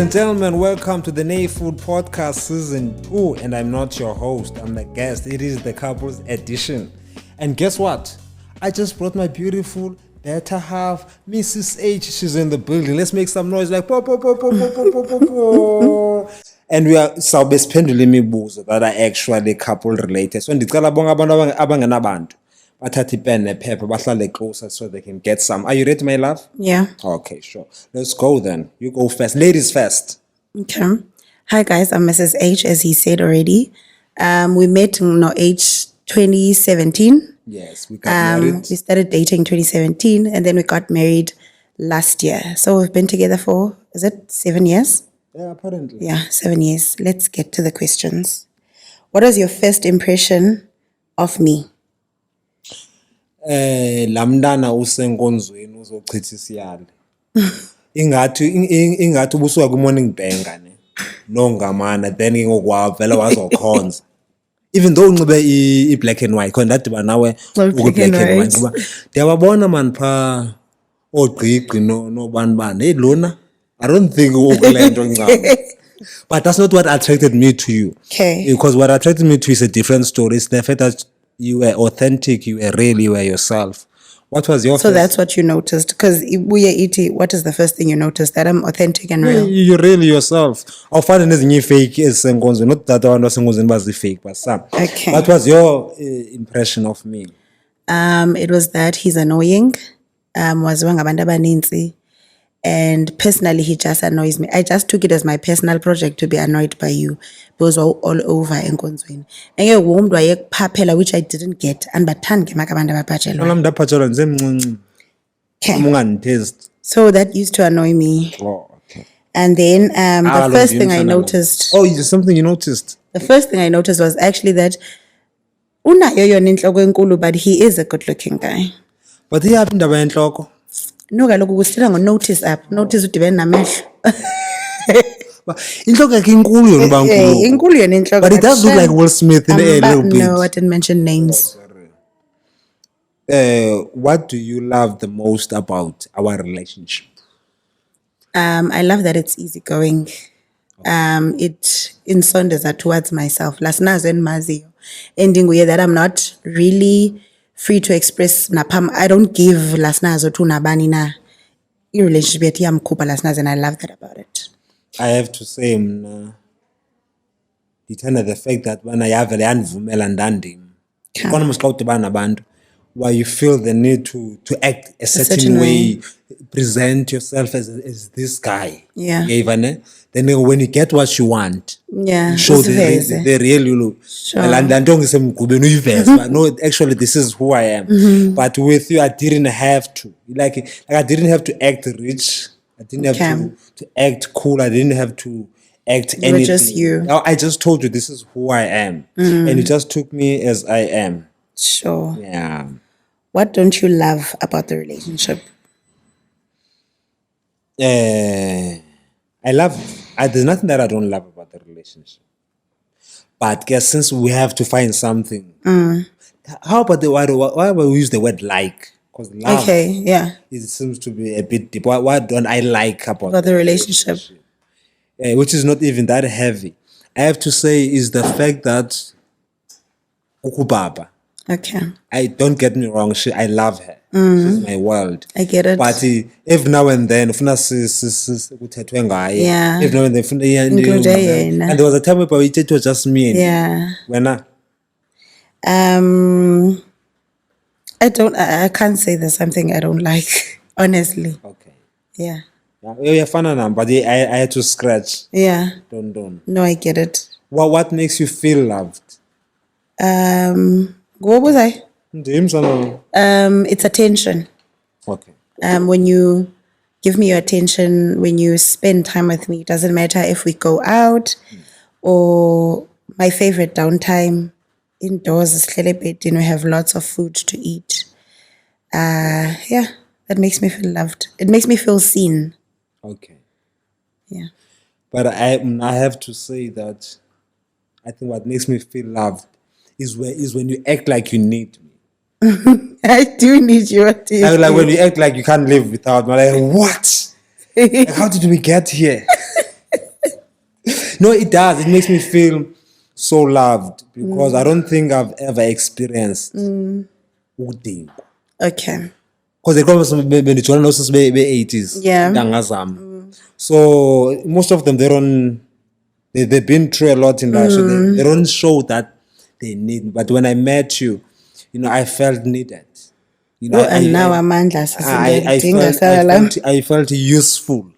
and gentlemen, welcome to the Nay Food Podcast Season 2. And I'm not your host, I'm the guest. It is the couples edition. And guess what? I just brought my beautiful better half, Mrs. H. She's in the building. Let's make some noise like po po po po po po po po po. And we are sawube siphendula imibuzo that are actually couple related. So ndicela bonke abantu abangenabantu bathatha ipen nephepha bahlale closer so they can get some. Are you ready, my love? Yeah. Okay, sure. Let's go then. You go first. Ladies first. Okay. Hi guys, I'm Mrs. H, as he said already. We met in age 2017. Yes, we got married. We started dating 2017 and then we got married last year. So we've been together for, is it 7 years? Yeah, apparently. Yeah, 7 years. Let's get to the questions. What was your first impression of me? Lamndana usenkonzweni uzochitha isiyale. Ingathi ubusuka ku morning banga ne. No ngamana then ngokwavela wazokhonza. Even though unxibe I black and white because that nawe black and white. Ngoba ndiyababona man pha ogqigqi no bani. Hey Lona, I don't think ukulento ncane. But that's not what attracted me to you. Okay. Because what attracted me to you is a different story. It's the fact that you were authentic, you were real, you were yourself. What was your So that's what you noticed? Because what is the first thing you noticed? That I'm authentic and real? You're really yourself. Awufani nezinye fake ezisenkonzweni. Not that abantu basenkonzweni bazi-fake, but some. Okay. What was your impression of me? It was that he's annoying. Waziwa ngabantu abaninzi. And personally, he just annoys me. I just took it as my personal project to be annoyed by you. Because we're all over enkonzweni. Enge womntu wayekuphaphela, which I didn't get. And bathanda ke makabantu abaphatshelwayo. Nami ndaphatshelwa ngisemncinci. Okay. Ungandithest. So that used to annoy me. Oh, okay. And then the first thing I noticed. Oh, is there something you noticed? The first thing I noticed was actually that unayo yona intloko enkulu, but he is a good-looking guy. But iyaphi indaba yentloko? No, kaloku kusithetha ngo-notice up. Notice udibene namehlo. Intloko yakhe inkulu yona uba nkulu. Inkulu yona intloko. But it does look like Will Smith in a little bit. No, I didn't mention names. What do you love the most about our relationship? I love that it's easygoing. It insondeza towards myself. Last nazo endimaziyo. Ending with that I'm not really free to express napam. I don't give last nazo to nabani na. I-relationship yethu iyamkhupha last nazo, and I love that about it. I have to say ndithanda the fact that bana yavele yandivumela ndandim. Khona mos xa udibana nabantu why you feel the need to act a certain way, present yourself as this guy. Yeah. Then when you get what you want, Yeah. you show the real you. Sure. But no, actually this is who I am. Mm-hmm. But with you I didn't have to. Like I didn't have to act rich. I didn't have to act cool. I didn't have to act anything. You were just you. I just told you this is who I am. And you just took me as I am. Sure. Yeah. What don't you love about the relationship? There's nothing that I don't love about the relationship. But guess since we have to find something, how about why we use the word like? Because love, Okay, yeah. it seems to be a bit deep. What don't I like about the relationship? Which is not even that heavy. I have to say is the fact that ukubaba. Okay. I don't get me wrong. I love her. She's my world. I get it. But every now and then, kuthethwe ngaye. Yeah. Every now and then, Include yena. and there was a time where it was just me. And Yeah. when I can't say there's something I don't like, honestly. okay, Yeah. you're fun enough, but I had to scratch. Yeah. Don't. No, I get it. What makes you feel loved? What was I? Okay. It's attention. When you give me your attention, when you spend time with me, it doesn't matter if we go out or my favorite downtime indoors is celebrating. We have lots of food to eat. Yeah, that makes me feel loved. It makes me feel seen. Okay. Yeah. But I have to say that I think what makes me feel loved is when you act like you need me. I do need you. Like when you act like you can't live without me. Like, what? Like, how did we get here? No, it does. It makes me feel so loved because I don't think I've ever experienced udingo. Okay. Because they come from the since the 80s. Yeah. So most of them they've been through a lot in life. So they don't show that they need. But when I met you, I felt needed. And now Amanda I felt useful.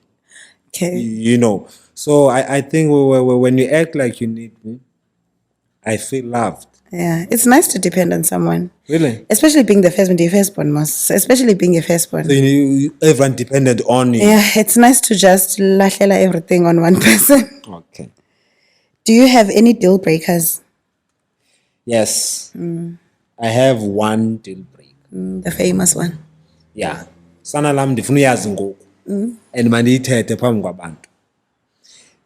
Okay. So I think when you act like you need me, I feel loved. Yeah, it's nice to depend on someone. Really? Especially being the firstborn, most. Especially being a firstborn. So everyone depended on you. Yeah, it's nice to just lahlela everything on one person. Okay. Do you have any deal breakers? Yes. I have one deal breaker. The famous one. Yeah. Sana lam ndifuna uyazi ngoku. And mandiyithethe phambi kwabantu.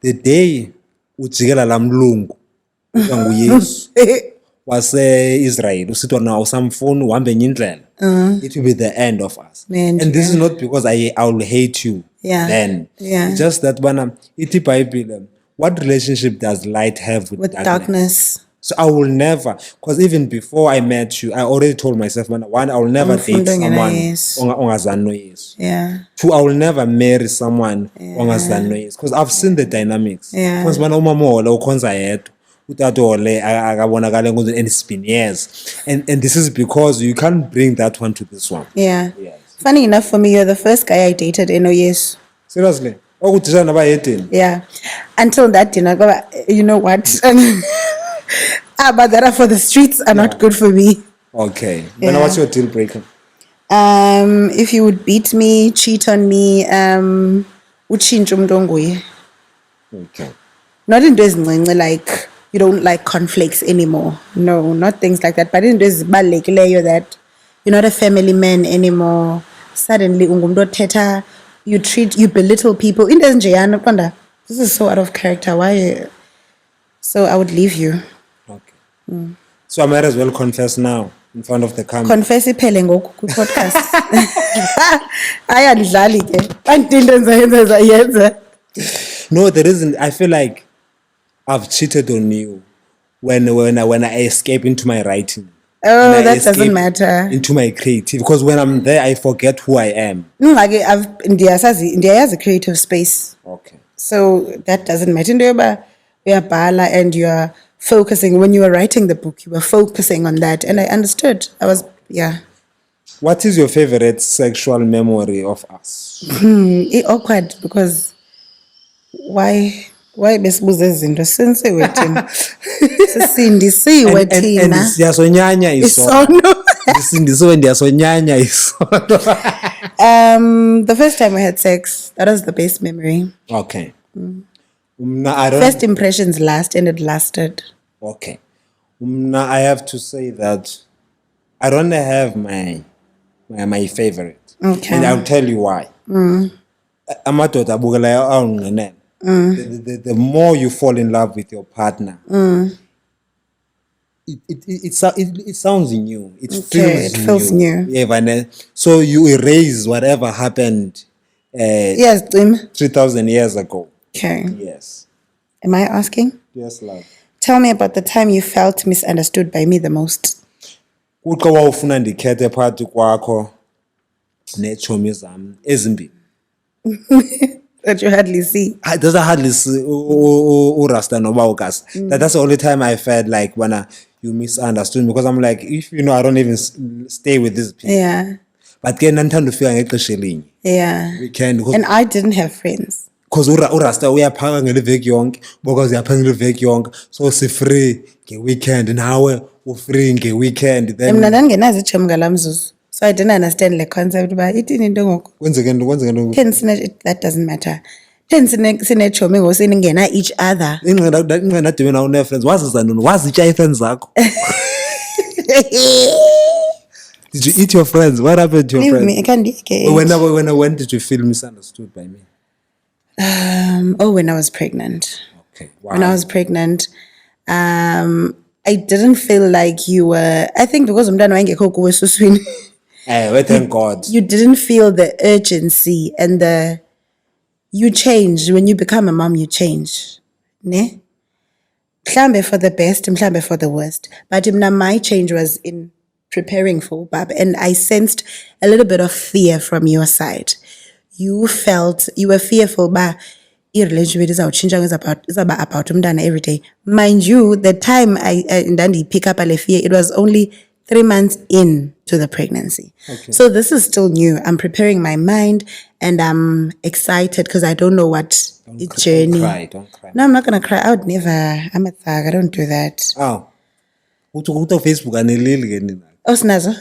The day ujikela lamlungu nguYesu wase-Israel usithi wona awusamfuni uhambe enye indlela. It will be the end of us. And this is not because I will hate you then. Yeah. It's just that ithi iBhayibhile, what relationship does light have with darkness? So I will never, because even before I met you, I already told myself, one, I will never date someone ongazani noYesu. Yeah. Two, I will never marry someone ongazani noYesu, because I've seen the dynamics. Yeah. Because umama ukhonza yedwa utata ole akabonakala and it's been years, and this is because you can't bring that one to this one. Yeah. Yes. Funny enough, for me, you're the first guy I dated in Yesu. Seriously? Yeah. Until that dinner, you know what? But that are for the streets are not good for me. Okay. Then what's your deal breaker? If you would beat me, cheat on me, uchinje umuntu onguye. Okay. Not in those like you don't like conflicts anymore. No, not things like that. But in those layer that you're not a family man anymore. Suddenly, you belittle people. In this is so out of character. Why? So I would leave you. Okay. So I might as well confess now in front of the camera. Confess iphele ngoku podcast. Ayadlali ke. Antinto enzayenza. No, there isn't. I feel like I've cheated on you when I escape into my writing. Oh, that doesn't matter. Into my creative, because when I'm there, I forget who I am. No, like India has a creative space. Okay. So that doesn't matter. You are bala and you are focusing. When you were writing the book, you were focusing on that, and I understood. What is your favorite sexual memory of us? It's awkward because why besibuza izinto sensiwe thina sisindisiwe thina and siyasonyanya isono sisindisiwe ndiyasonyanya isono. The first time we had sex, that was the best memory. Okay. First impressions last, and it lasted. Okay. I have to say that I don't have my favorite. Okay. And I'll tell you why. Amadoda abukela awunqinene. The more you fall in love with your partner, it sounds new. It feels new. Yeah, so you erase whatever happened. Yes, 3,000 years ago. Okay. Yes. Am I asking? Yes, love. Tell me about the time you felt misunderstood by me the most. Kuxa wawufuna ndikhethe phakathi kwakho neetshomi zam ezimbini. That you hardly see. Does I hardly see Rasta noba ukas. That's the only time I felt like when you misunderstood me, because I'm like, if I don't even stay with these people. Yeah. But ke nantanda ufika ngexesha elinye. Yeah. Weekend. And I didn't have friends. Because uRasta uyaphanga ngeveki yonke, because uyaphanga ngeveki yonke, so si-free nge-weekend, nawe u-free nge-weekend. Then Mna ndangenazo itshomi ngala mzuzu. So I didn't understand the concept uba ithini into ngoku. Kwenzeke ntoni? That doesn't matter. Then sinetshomi ngosiningena each other. Ingqina nadibene nawo nee-friends, wazisa ntoni? Wazitya ii-friends zakho? Did you eat your friends? What happened to your friends? Leave me, I can't get When did you feel misunderstood by me? When I was pregnant. Okay. Wow. When I was pregnant, I didn't feel like you were. I think because umntwana wayengekho kuwe esuswini. Thank God. You didn't feel the urgency and you change when you become a mom. You change. ne? Mhlambe for the best, mhlambe for the worst. But my change was in preparing for Bab, and I sensed a little bit of fear from your side. You were fearful, but relationship is about umntana every day. Mind you, the time I pick up a fear, it was only 3 months into the pregnancy. Okay. So this is still new. I'm preparing my mind and I'm excited because I don't know what journey. Don't cry. No, I'm not gonna cry. I would never. I'm a thug. I don't do that. Oh. Uthi Facebook aneleli ke nina. Oh, Snazo.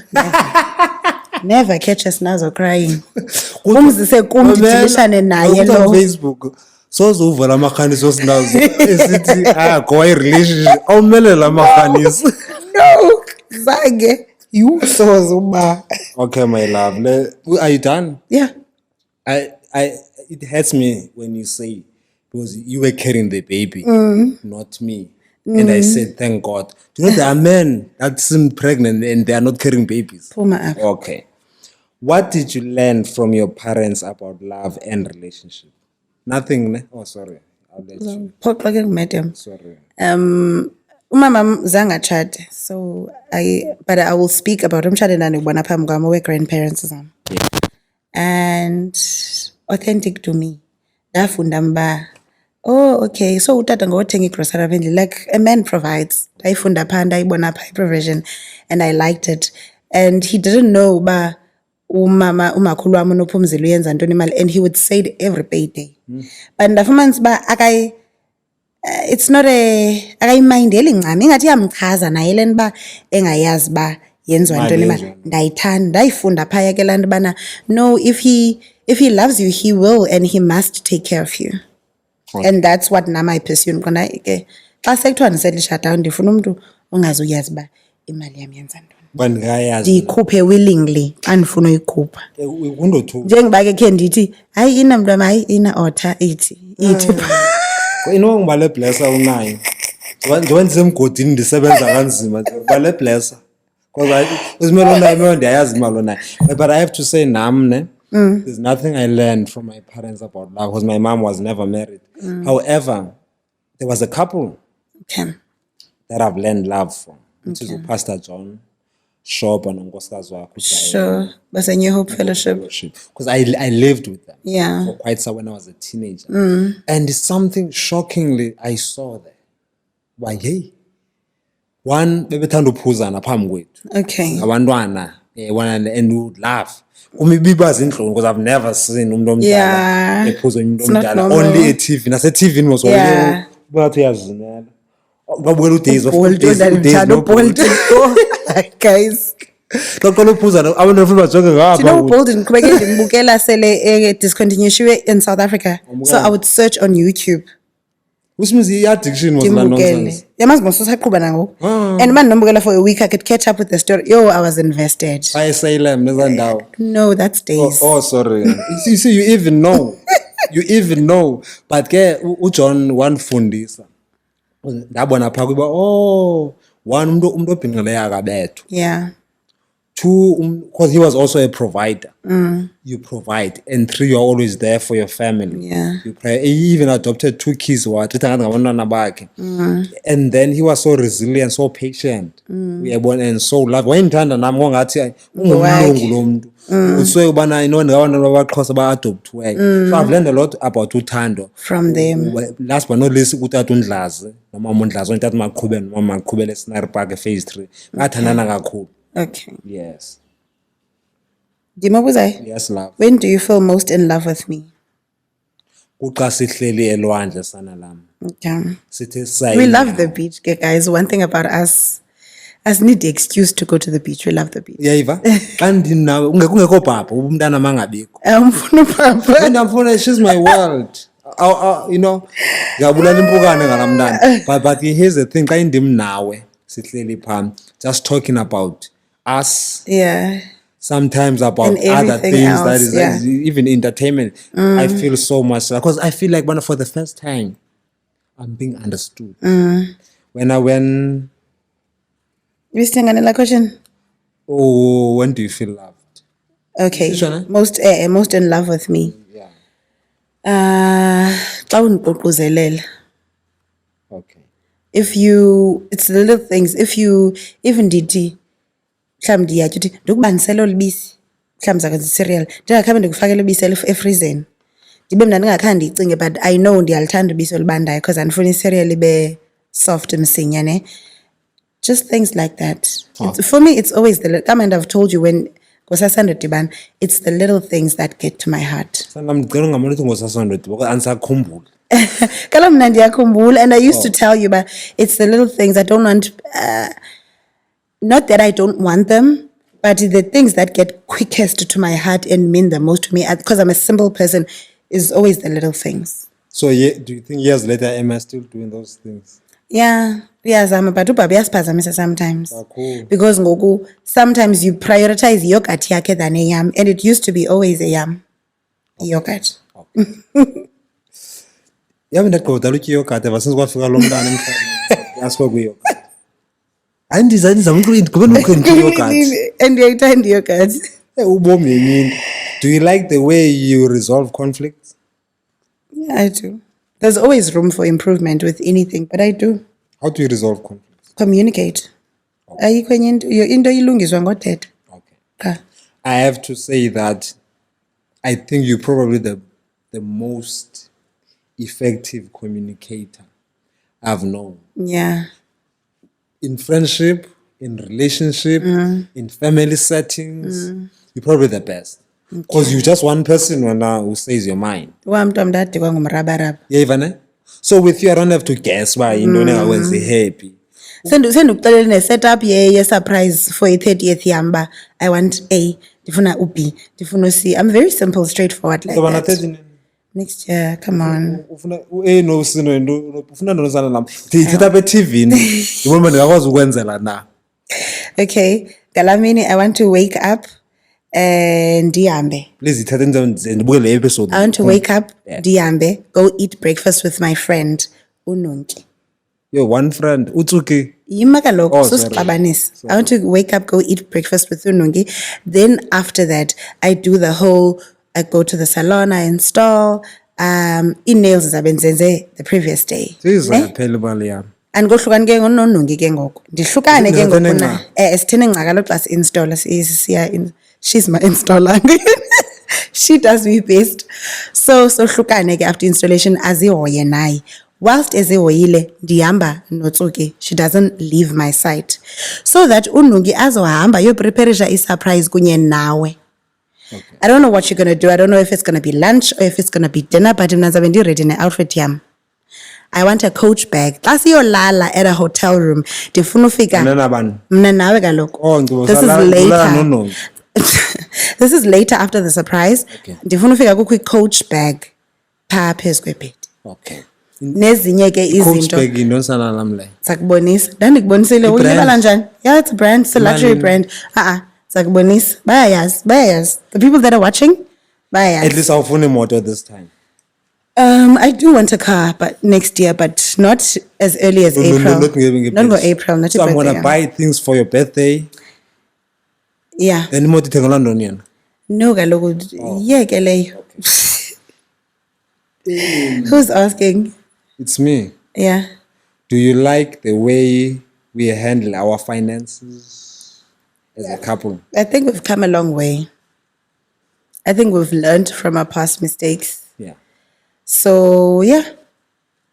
Never catch a Snazo crying. Umzise kum ndidilishane naye lo. Facebook. Soze uva la makhaniso sinazo esithi go relationship awumele la makhaniso. No, zange. You soze uba. Okay, my love. Are you done? Yeah. It hurts me when you say, because you were carrying the baby, not me. And I said, thank God. Do you know there are men that seem pregnant and they are not carrying babies? Pull my up. Okay. What did you learn from your parents about love and relationship? Nothing, ne? Oh, sorry. I'll let you. Medium. Sorry. Umama zange atshade, so but I will speak about umshade ndanibona phambi kwam owe grandparents zam. And authentic to me. Ndafunda mba, oh, okay, so utata ngothenga igrocery vendle, like a man provides. Ndayifunda phaa ndayibona phaa provision, and I liked it. And he didn't know ba umakhulu wam unophumzile uyenza ntoni imali, and he would say it every payday. But ndafumanisa ba it's not akayimindeli ncam, ingathi iyamchaza naye le nto uba engayazi uba yenziwa ntoni imali. Ndayithanda, ndayifunda phaya ke laa nto ubana no, if he loves you, he will, and he must take care of you. Okay. And that's what nam I pursue. Kona ke xa sekuthiwa ndiselishatayo ndifuna umntu ongazuyazi uba imali yam yenza ntoni. Ndiyikhuphe willingly xa ndifuna uyikhupha. Njengoba ke khe ndithi hayi ina mntwana, hayi ina otha ithi ngibale blessa unayo njengoba ndisemgodini ndisebenza kanzima ngibale blessa because uzimelo nayo ndiyayazi imali nayo. But I have to say nam there's nothing I learned from my parents about love because my mom was never married. However, there was a couple that I've learned love from, which is Pastor John Shop and unkosikazi wakho. Sure, but a New Hope Fellowship. Because I lived with them for quite some when I was a teenager. And something shockingly I saw there. Why, hey, one bebethanda uphuzana phambi kwethu. Okay. Abantwana and would laugh. Umibibaza inhlungu because I've never seen umuntu omdala ephuza umuntu omdala only a TV. Nase TV was only bathi yazinela. Babukela udays of bold. Guys. Lokho uphuzana abantu bafuna bajonge ngapha. You know bold ngiqhubeke ngibukela sele discontinue in South Africa. So I would search on YouTube. Which means the addiction was not nonsense. Yamazi ngososaqhuba nangoku. And man nombukela for a week I could catch up with the story. Yo, I was invested. Asylum nezandawo. No, that's days. Oh, sorry. You see, you even know. You even know. But ke uJohn wanfundisa. Ndabona pha kuba one umuntu obhinqile yakabethu. Yeah. Two, because he was also a provider. You provide, and three, you're always there for your family. Yeah. You pray. He even adopted 2 kids. And then he was so resilient, so patient. And so loving. When Tanda Namonga, so I know so I've learned a lot about Utando from them. Last but not least, Utadundlaze, Mamundlazo, and Tatma Kuben, Mama Kubele Snar Park phase 3. Okay. Yes. Dimabuzai? Yes, love. When do you feel most in love with me? Okay. We love the beach, guys. One thing about us need the excuse to go to the beach. We love the beach. Yeah, Eva. And now, she's my world. You know, but here's the thing. Just talking about us. Yeah. Sometimes about other things else, that is even entertainment. I feel so much because I feel like for the first time I'm being understood. When you still got another question? Oh, when do you feel loved? Okay. Most in love with me. Yeah. Okay. It's the little things. If you even ndithi mhlawumbi ndiyathi uthi ndikubanisele olu bisi mhlawumbi zakwenza cereal ndingakhambe ndikufakele ubisi efrizeni ndibe mna ndingakhange ndiyicinge but I know ndiyalithanda ubisi olubandayo because andifuni icereal ibe soft msinya ne. Just things like that. For me, it's always the come and I've told you when ngosasando dibana, it's the little things that get to my heart. Sangamcela ngamalithi ngosasando dibana ansakhumbula. Kala mna ndiyakhumbula and I used to tell you but it's the little things I don't want not that I don't want them but the things that get quickest to my heart and mean the most to me because I'm a simple person is always the little things. So yeah, do you think years later am I still doing those things? Yeah, but ubaba uyasiphazamisa sometimes. Cool. Because ngoku sometimes you prioritize yogurt yakhe than a yam and it used to be always a yam. Yogurt. Yabe ndagqoda utyi yogurt ever since kwafika lo mntana emhlabeni asikho kuyogurt. Ayindizanisa umqindi ngoba nomqindi yogurt. And ndiyayithanda yogurt. Ubomi yini? Do you like the way you resolve conflicts? Yeah, I do. There's always room for improvement with anything, but I do. How do you resolve conflicts? Communicate. Ayikho enye into ilungiswa ngothetha. Okay. I have to say that I think you're probably the most effective communicator I've known. Yeah. In friendship, in relationship, in family settings, you're probably the best. Because you're just one person who says your mind. Yeah, Ivana? So with you, I don't have to guess why you know I was happy. Sendukuxelela ne-setup ye-surprise for i-30th yamba. I want A, ndifuna u-B, ndifuna u-C. I'm very simple, straightforward like that. Next year, come on. Ufuna no sino ufuna ndonozana nami. Ndithetha pe TV ni. Ngibona ndingakwazi ukwenzela na. Okay, Galamini, I want to wake up ndihambe. Please ithathe ndibuke le episode. I want to wake up ndihambe, go eat breakfast with my friend uNonki. Yo, one friend utsuki. Yima kaloku susixabanisa. I want to wake up, go eat breakfast with uNonki. Then after that, I do the whole I go to the salon, I install i-nails zabenzenze the previous day. Sizaphela imali yami. And ngohlukane ke ngononongi ke ngoku. Ndihlukane ke ngoku na. Sithene ngca kaloku xa si-installer siya she's my installer. She does me best. So hlukane ke after installation azihoye naye. Whilst ezihoyile ndihamba noTsuki, she doesn't leave my side. So that uNongi azohamba yopreparisha i-surprise kunye nawe. Okay. I don't know what you're going to do. I don't know if it's going to be lunch or if it's going to be dinner, but I'm ready in an outfit yam. I want a coach bag. That's your lala at a hotel room. Ndifuna ufika. Mna nawe kaloku. This is later. This is later after the surprise. Ndifuna ufika kukho coach bag phaa phezu kwebhedi. Okay. Nezinye ke izinto. Coach bag indonsana nami le. Sakubonisa. Ndandikubonisile uyibala njani? Yeah, it's a brand. It's a luxury brand. Sakubonisa. Bayayazi. The people that are watching, bayayazi. At least awufuna imoto this time. I do want a car, but next year, but not as early as April. Not go April, not so I'm gonna buy things for your birthday. Yeah. Then imoto ithenga London yena. No, kaloku. Yeah, keleyo. Who's asking? It's me. Yeah. Do you like the way we handle our finances as a couple? I think we've come a long way. I think we've learned from our past mistakes. Yeah. So, yeah.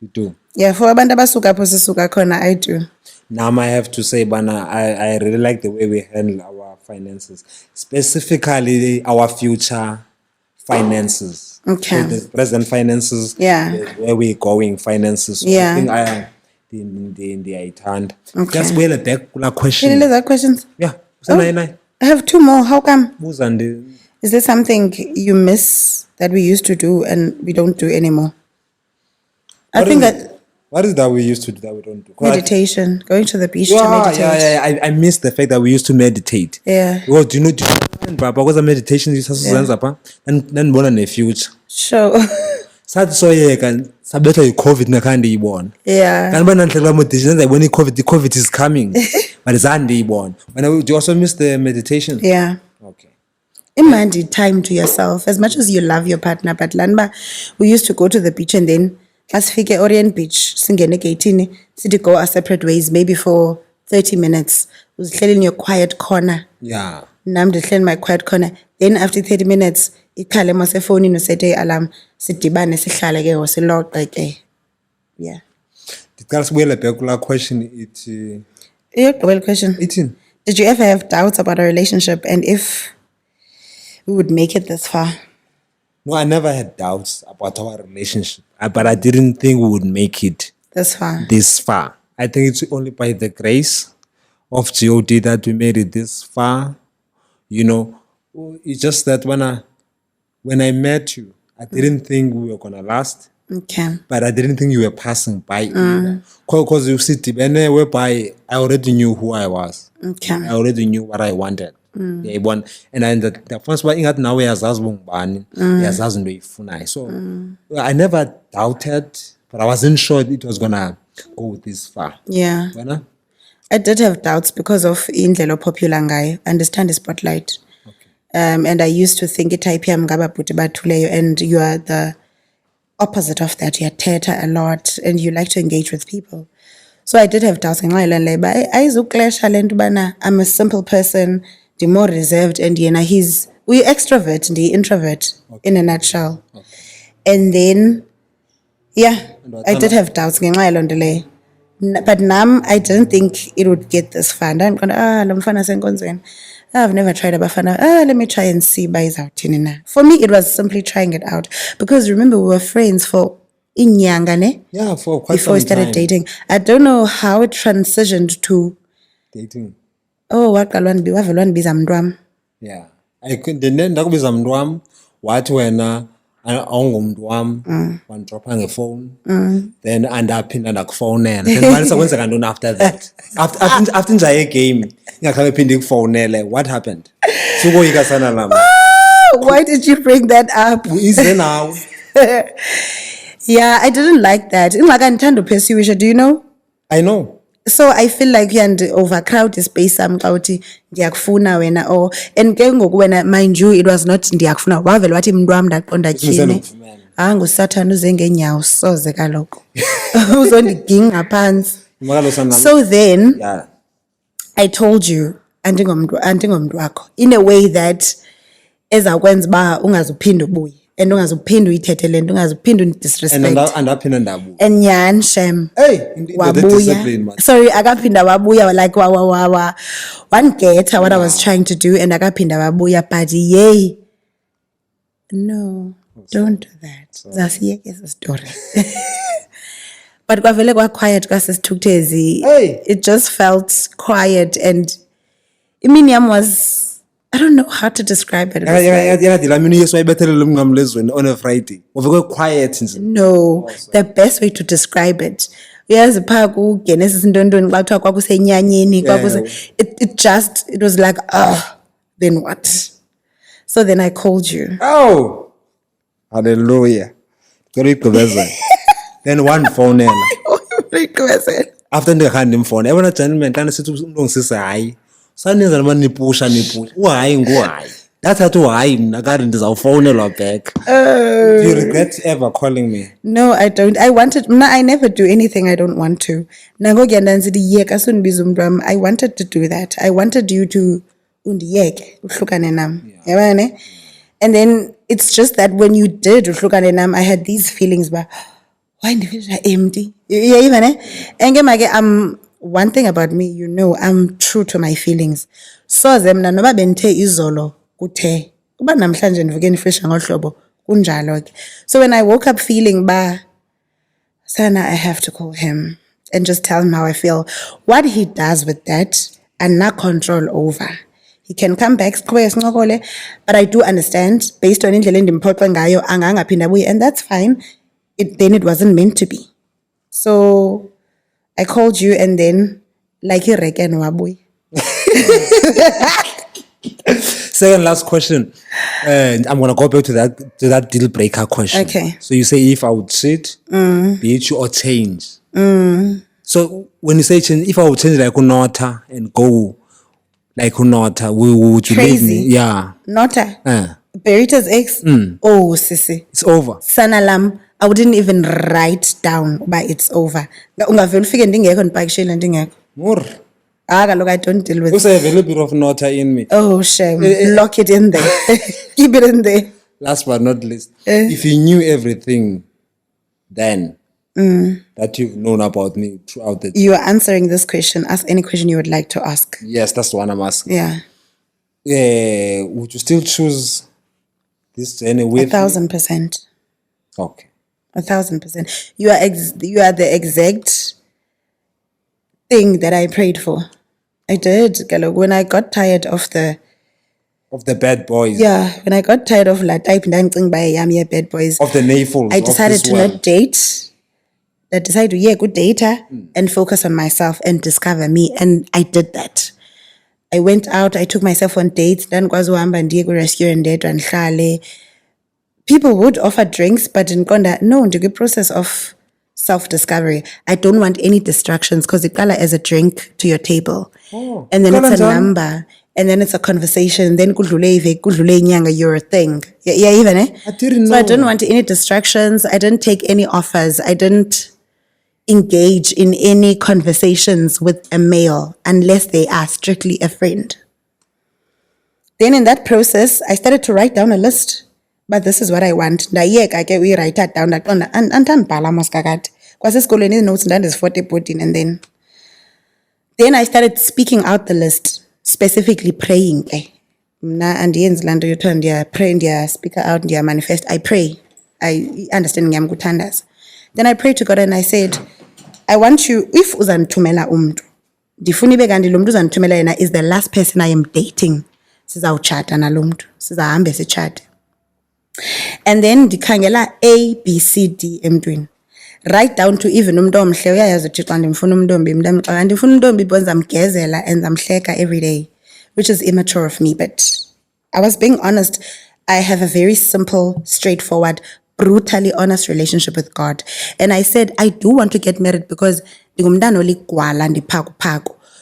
You do? Yeah, for abantu abasuka apho sisuka khona, I do. Now I have to say, Bana, I really like the way we handle our finances, specifically our future finances. Okay. So the present finances, yeah, where we're going finances. So yeah. I think I in the hand. Okay. Just wait a back question. Any other questions? Yeah. Oh, I have two more. How come? Is there something you miss that we used to do and we don't do anymore? What is that we used to do that we don't do? Meditation. Going to the beach to meditate. Yeah. I miss the fact that we used to meditate. Yeah. Well, do you know because meditation is then born in the future. Sure. Sad so can sabetha i-COVID nakhandi ibona. Yeah. Kanti bananhlela meditation when the COVID is coming. But it's andiyibona. Do you also miss the meditation? Yeah. Okay. Imagine time to yourself as much as you love your partner, but Lanba, we used to go to the beach and then As fike Orient Beach, singene gate city go our separate ways, maybe for 30 minutes. Uzihleli in your quiet corner. Yeah. Nam ndihleli in my quiet corner. Then after 30 minutes, ikhale masefoni usethe alarm sidibane sihlale ke siloxe ke. Yeah. Ndicela sibuyele back kula question ithi Well, question. ithini? Did you ever have doubts about a relationship and if we would make it this far? No, I never had doubts about our relationship, but I didn't think we would make it This far. this far. I think it's only by the grace of God that we made it this far. You know, it's just that when I met you, I didn't think we were gonna last, Okay. but I didn't think you were passing by either. Because you see, whereby I already knew who I was. Okay. I already knew what I wanted. Yeah, and then the first one ingat now yazazi bungubani, yazazi into oyifunayo. So I never doubted, but I wasn't sure it was gonna go this far. Yeah. Wena? I did have doubts because of indlela popular ngayo. Understand the spotlight. Okay. And I used to think type and you are the opposite of that. You're theater a lot and you like to engage with people. So I did have doubts in my life, but I'm a simple person, the more reserved, and we extrovert and the introvert in a nutshell. Okay. And then, yeah, I did have doubts in my life. But now I didn't think it would get this far. And I'm going, I've never tried a bafana. Let me try and see by out. For me, it was simply trying it out. Because remember, we were friends for inyanga, yeah, for quite before we started time. dating. I don't know how it transitioned to Dating. oh, wavelwan biza mntwam. Yeah. Ndakubiza mntu wam wathi wena awungumntu wam wandropha ngefowuni then andaphinda ndakufowunela then balisa kwenzeka ntoni after that after njaye game ingakhabe phinde ikufowunele what happened sukoyika sana lama. Why did you bring that up? Ize nawe. Yeah, I didn't like that. Ingakandithanda uphesiwisha, do you know? I know. So I feel like you and overcrowd the space uthi ndiyakufuna wena or and ke ngoku wena mind you it was not ndiyakufuna wavela wathi mntu wam ndaqonda tyhini ngusathana uze ngeenyawo soze kaloku uzondiginga phantsi. So then yeah. I told you andingomntu wakho in a way that ezakwenza uba ungazuphinde ubuye and ungazuphinde uyithethe le nto ungazuphinde undisrespect andaphinda ndabuya and nyhani shem wabuya sorry akaphinda wabuya like wangetha what I was trying to do and akaphinda wabuya but yay no don't do that zasiyeke esi story. But kwavele quiet kasesithukuthezi it just felt quiet and imini yam was I don't know how to describe it. On a Friday. Quiet. No, the best way to describe it. Yes, it was like, then what? So then I called you. Oh, hallelujah. Then one phone. After the hand phone, everyone gentleman kind of sit to saninza noma nipusha uhayi nguhayi that's how to hayi mna kade ndizawufowunelwa back. Do you regret ever calling me? No, I don't. I never do anything I don't want to. Nangokuya ndanzithi yeka sundibiza umntu wam. I wanted to do that. I wanted you to undiyeke uhlukane nam. Yabona? And then it's just that when you did uhlukane nam I had these feelings but why ndifeel empty. Yeah, even and one thing about me, you know, I'm true to my feelings. So zemna noba benthe izolo kuthe uba namhlanje ndivuke ndifisha ngohlobo kunjalo ke. So when I woke up feeling sana I have to call him and just tell him how I feel. What he does with that and not control over. He can come back but I do understand based on indlela endimphoxe ngayo angangaphinda abuye and that's fine. Then it wasn't meant to be. So I called you and then like you reckon wabui. Second last question. And I'm gonna go back to that deal breaker question. Okay. So you say if I would cheat, beat you or change. So when you say change, if I would change like Unota and go like Unota, would you leave me? Yeah. Nota. Berita's ex. Oh, sissy. It's over. Sanalam. I wouldn't even write down but it's over. Ungavele ufike ndingekho ndipakishile ndingekho. More. Look, I don't deal with. There's a little bit of nota in me. Oh, shame. Lock it in there. Keep it in there. Last but not least, if you knew everything then that you've known about me throughout the... You are answering this question. Ask any question you would like to ask. Yes, that's the one I'm asking. Yeah. Would you still choose this journey with 1,000%. Okay. 1,000%. You are the exact thing that I prayed for. I did. When I got tired of the bad boys. Yeah, when I got tired of la type dancing by yami bad boys. Of the nayfuls. I decided to not date. I decided to good data and focus on myself and discover me. And I did that. I went out, I took myself on dates, then kwazuhamba ndiye ku restaurant ndedwa ndihlale. People would offer drinks, but in Konda, no, the process of self-discovery. I don't want any distractions because it color as a drink to your table. Oh, and then it's a number. And then it's a conversation. Then you're a thing. Yeah, even I didn't know. So I didn't want any distractions. I didn't take any offers. I didn't engage in any conversations with a male unless they are strictly a friend. Then in that process, I started to write down a list. But this is what I want. We write it down. And then I started speaking out the list, specifically praying. And you turn your pray and your speaker out and your manifest. I pray. I understand. Then I prayed to God and I said, I want you, if uzantumela difuni begandi lumdu uzantumela yena is the last person I am dating. Sizawuchata na lumdu. Sizahambe sichate. And then ndikhangela A, B, C, D emntwini. Right down to even umntu omhle uyayazi uthi xa ndimfuna umntombi mntamxaka ndifuna umntombi because ndamgezela and ndamhleka every day, which is immature of me. But I was being honest. I have a very simple, straightforward, brutally honest relationship with God. And I said, I do want to get married because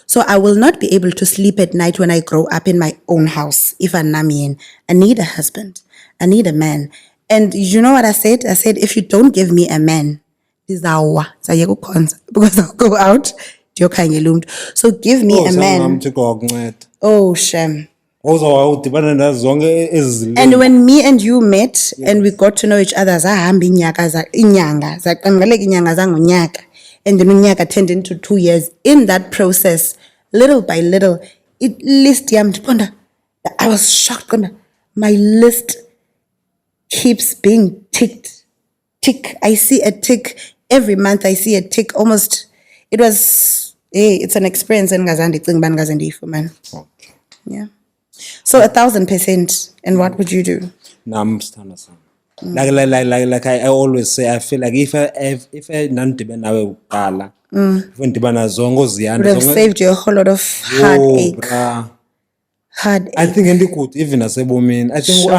so I will not be able to sleep at night when I grow up in my own house. If I'm Namien, I need a husband. I need a man. And you know what I said? I said, if you don't give me a man, because I'll go out. So give me a man. Oh, Shem. And when me and you met and we got to know each other, and the unyaka turned into 2 years. In that process, little by little, I was shocked. My list keeps being ticked. Tick. I see a tick every month. I see a tick. Almost. It was. It's an experience. Man. Yeah. So 1,000%. And what would you do? Like I always say, I feel like if I would have saved you a whole lot of heartache. I think even as a woman, I think you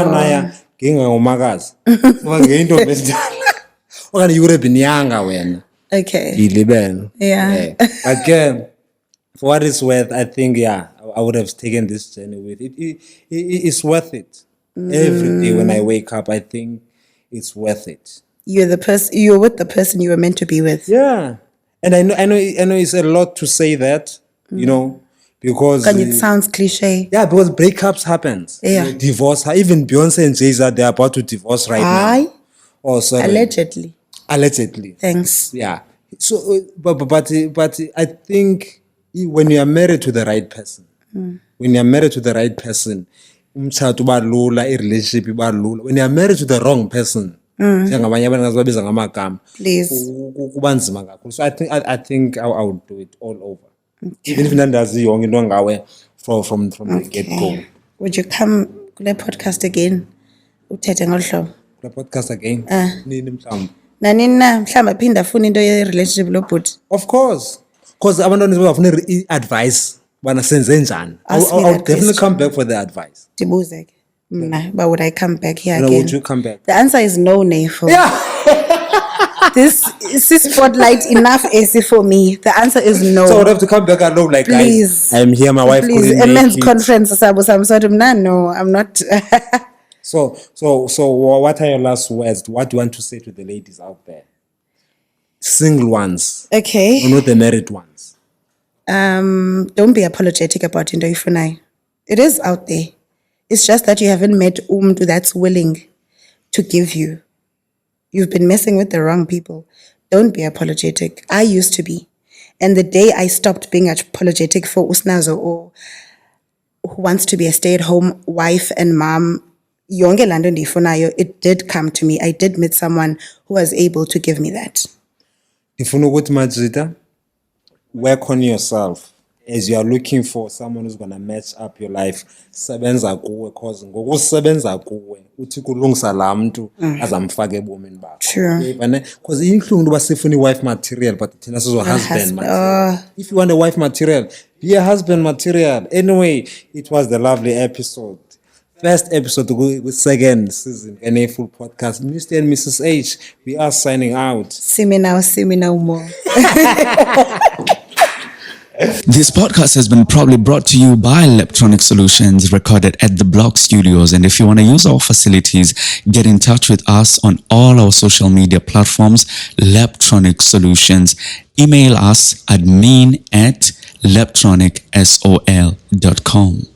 would have been younger when. Okay. Yeah. Again, for what it's worth, I think I would have taken this journey with it. It's worth it. Every day when I wake up, I think it's worth it. You're with the person you were meant to be with. Yeah. And I know it's a lot to say that, you know, because it sounds cliche. Yeah, because breakups happens. Yeah. Divorce, even Beyonce and Jay-Z, they're about to divorce right now. Oh, sorry. Allegedly. Thanks. Yeah. So, but I think when you are married to the right person, when you are married to the right person, relationship when you are married to the wrong person, please. So I think I would do it all over. Okay. Even if from the get-go. Would you come to the podcast again? The podcast again? Of course. Because I want advice. I'll definitely come back for the advice. But would I come back here again? Would you come back? The answer is no, Nefo. Yeah. This spotlight enough AC for me. The answer is no. So I would have to come back alone, like, please. I'm here, my wife. Please, a men's conference or some sort of no, I'm not. So, what are your last words? What do you want to say to the ladies out there? Single ones. Okay. Or not the married ones. Don't be apologetic about into ifunai. It is out there. It's just that you haven't met that's willing to give you. You've been messing with the wrong people. Don't be apologetic. I used to be. And the day I stopped being apologetic for usnazo or who wants to be a stay-at-home wife and mom, yonke lando ndiyifunayo, it did come to me. I did meet someone who was able to give me that. Ndifuna ukuthi Majida, work on yourself as you are looking for someone who's going to match up your life. Sebenza kuwe cause ngokusebenza kuwe uthi kulungisa la muntu azamfaka ebomini bakho. True. Because inhlungu uba sifuna wife material but thina sizo husband material. If you want a wife material, be a husband material. Anyway, it was the lovely episode. First episode with second season NA Full Podcast. Mr. and Mrs. H, we are signing out. See me now more. This podcast has been proudly brought to you by Electronic Solutions, recorded at the Block Studios. And if you want to use our facilities, get in touch with us on all our social media platforms, Electronic Solutions. Email us admin@electronicsol.com.